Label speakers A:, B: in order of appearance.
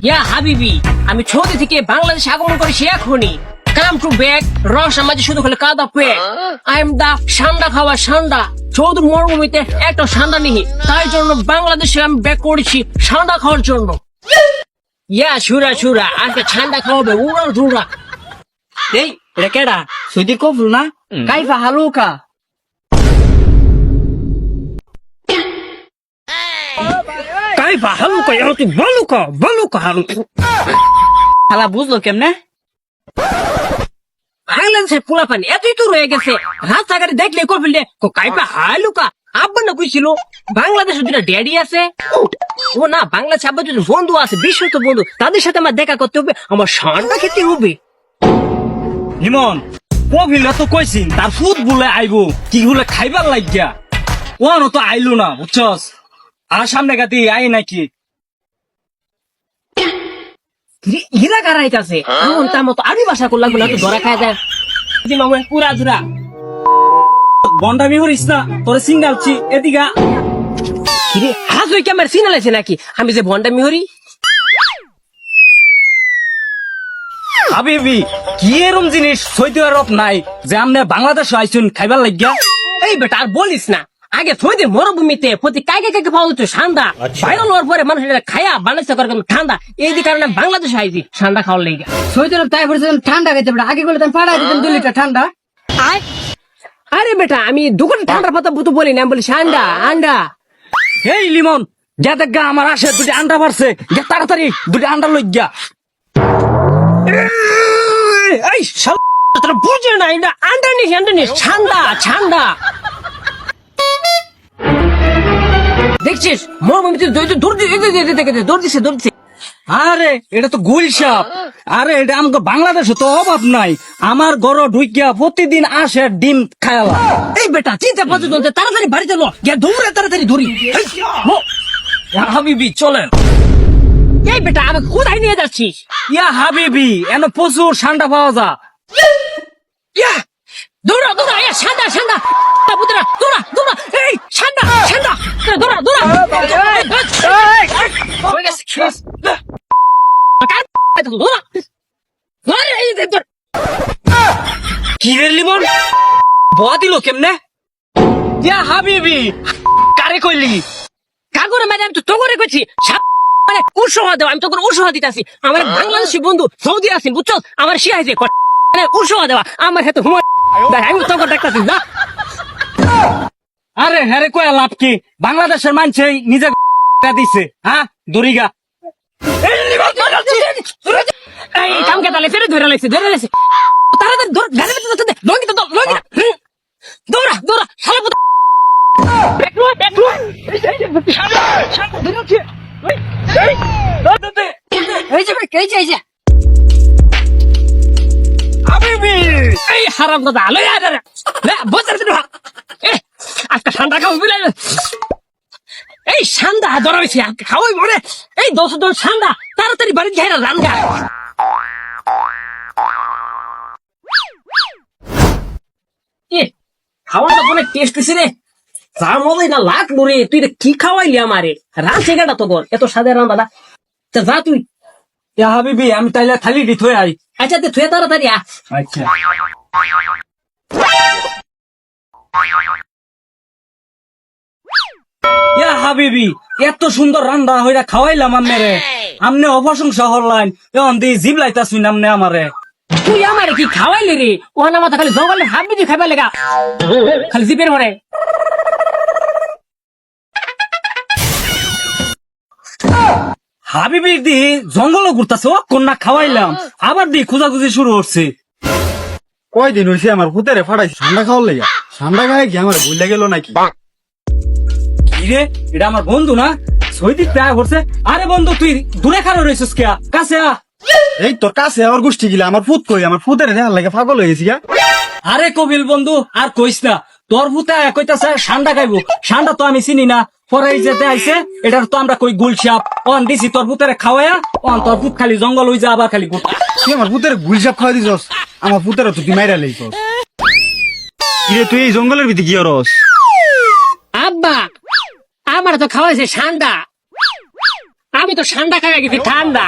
A: ইয়া হাবিবি, আমি সৌদি থেকে বাংলাদেশে আগমন করেছি এখনই। কাম টু ব্যাক, রস আমাদের শুধু খেলে কাদা পেক। আই এম দা সান্ডা খাওয়া সান্ডা। সৌদির মরুভূমিতে একটা সান্ডা নেই, তাই জন্য বাংলাদেশে আমি ব্যাক করেছি সান্ডা খাওয়ার জন্য। ইয়া সুরা সুরা, আজকে ঠান্ডা খাওয়াবে উড়া ধুরা।
B: এই এটা কেডা সৌদির কফুল না? কাইফা হালুকা
A: কাইফা হালুকা, তুই বালুকা বালুকা হালুকা।
B: হালা বুঝলো কেমনে?
A: বাংলাদেশের পোলা পানি এতই তো রয়ে গেছে, রাস্তাঘাটে দেখলে কফিলে কাইফা হালুকা। আব্বা না কইছিল বাংলাদেশের দুটা ড্যাডি আছে। ও না, বাংলাদেশ আব্বা দুটো বন্ধু আছে, বিশ্বস্ত বন্ধু, তাদের সাথে আমার দেখা করতে হবে, আমার সান্ডা খেতে হবে।
B: লিমন কফিলে তো কইছিন তার ফুট বলে আইবো, কি বলে খাইবার লাগিয়া ওনো তো আইলো না, বুঝছস? আর সামনে গাতি আই নাকি
A: হীরা গাড়াইতেছে এমন তার মতো আরো বাসা করলাম না, তো ধরা খায় যায় পুরা ধুরা।
B: বন্ডামি হরিস না, তোরে সিঙ্গালছি এদিকা।
A: হাজ ওই ক্যামেরা সিনাল আছে নাকি আমি যে ভন্ডা মিহরি?
B: হাবিবি কি এরম জিনিস সৌদি আরব নাই যে আমনে বাংলাদেশ আইছুন খাইবার লাগিয়া?
A: এই বেটা আর বলিস না, আগে সৌদি মরুভূমিতে প্রতি কাকে কাকে পাওয়া হতো ঠান্ডা, ভাইরাল হওয়ার পরে মানুষ খায়া বাংলাদেশে করে ঠান্ডা, এই কারণে বাংলাদেশে আইছি ঠান্ডা খাওয়ার লেগে।
C: সৌদি আরব তাই বলছিলাম ঠান্ডা খাইতে পারে, আগে বলে তুমি পাড়াই দিতেন 2 লিটার ঠান্ডা।
A: আরে বেটা আমি দোকানে ঠান্ডার কথা বুতো বলি না, আমি বলি ঠান্ডা আন্ডা।
B: এই লিমন যা দেখ গা আমার আসে দুটি আন্ডা পারছে, গা তাড়াতাড়ি দুটি আন্ডা লই গা।
A: এই শালা বুঝে না, এটা আন্ডা নিস ঠান্ডা ঠান্ডা। দেখছিস মরুভূমিতে দৌড় দিচ্ছে।
B: আরে এটা তো গুলশাপ। আরে এটা আমাকে বাংলাদেশে তো অভাব নাই, আমার ঘর ঢুকিয়া প্রতিদিন আসে ডিম খায়ালা।
A: এই বেটা চিন্তা পাচ্ছ, তাড়াতাড়ি বাড়িতে লো, গিয়া দৌড়ে তাড়াতাড়ি ধরি।
B: হাবিবি চলেন।
A: এই বেটা আমি কোথায় নিয়ে যাচ্ছিস?
B: ইয়া হাবিবি এন প্রচুর ঠান্ডা পাওয়া যা।
A: ইয়া দৌড়া ইয়া ঠান্ডা পুতরা দৌড়া এই ঠান্ডা দৌড়া হয়ে গেছে শেষ।
B: কি রে লিমন বয়া দিল কেমনে? ইয়া হাবিবি কারে কইলি?
A: কাগরে মানে আমি তো তোরে কইছি মানে উৎসাহ দেওয়া, আমি তো করে উৎসাহ দিতেছি। আমার বাংলাদেশি বন্ধু সৌদি আছেন বুঝছো, আমার শিখাইছে মানে উৎসাহ দেওয়া, আমার হাতে হুমা আমি তোকে দেখতেছি না।
B: আরে হ্যারে কয়া লাভ কি? বাংলাদেশের মানুষ নিজে দিছে। হ্যাঁ দরিগা
A: এই কামকে তালে ফেরে ধরে লাইছে তাড়াতাড়ি ধর, গাড়ি দৌড়া শালা পুত। এই যে
B: হাবিবি
A: এই হারাম দাদা আলো বছর আজকে ঠান্ডা খাবো বুঝলে। এই ঠান্ডা ধরা হয়েছে খাওয়াই মনে, এই দশ ঠান্ডা তাড়াতাড়ি বাড়ি যাই না রান্না। খাওয়াটা অনেক টেস্ট হয়েছে রে, তার মজাই না লাগলো রে। তুই কি খাওয়াইলি আমারে? রাঁধছে কেটা তো কর এত সাদা রান্নাটা, যা তুই।
B: ইয়া হাবিবি আমি তাইলে খালি দিত হয়ে আই।
A: আচ্ছা তুই তাড়াতাড়ি আ।
B: আচ্ছা ইয়া হাবিবি এত সুন্দর রান্না হইরা খাওয়াইলাম আমনে, আমনে অপ্রশংসা হরলাইন, এখন দি জিব লাইতাছুন আমনে আমারে।
A: তুই আমারে কি খাওয়াইলি রে? ওখানে মাথা খালি জঙ্গলে হাবি দিয়ে খাইবার লেগা খালি জিপের মরে।
B: হাবিবি দি জঙ্গল ঘুরতাছে, ও কন্যা খাওয়াইলাম, আবার দি খোঁজাখুঁজি শুরু করছে।
D: কয়দিন হয়েছে আমার পুতেরে ফাটাইছে ঠান্ডা খাওয়ার লেগে, ঠান্ডা খায় কি আমার ভুলে গেল নাকি?
B: কি রে এটা আমার বন্ধু না সৈদিক প্রায় করছে? আরে বন্ধু তুই দূরে খারো রয়েছিস কে? কাছে আ।
D: এই তোর কাছে আমার গোষ্ঠী গিলা, আমার পুত কই, আমার পুতেরে দেখার লাগে পাগল হয়ে গেছি গা।
B: আরে কবিল বন্ধু আর কইস না, তোর ভূতে কইতাছে ঠান্ডা খাইবো, ঠান্ডা তো আমি চিনি না, পরে যেতে আইছে এটার তো আমরা কই গুলশাপ। অন দিছি তোর ভূতেরে খাওয়াইয়া, অন তোর ভূত খালি জঙ্গল হয়ে যা আবার খালি গুট।
D: তুই আমার পুতেরে গুলসাপ খাওয়া দিছস, আমার পুতেরে তো তুই মাইরা লইছস। কিরে তুই এই জঙ্গলের ভিতরে কি করস?
A: আব্বা আমার তো খাওয়াইছে ঠান্ডা, আমি তো ঠান্ডা খাই গেছি ঠান্ডা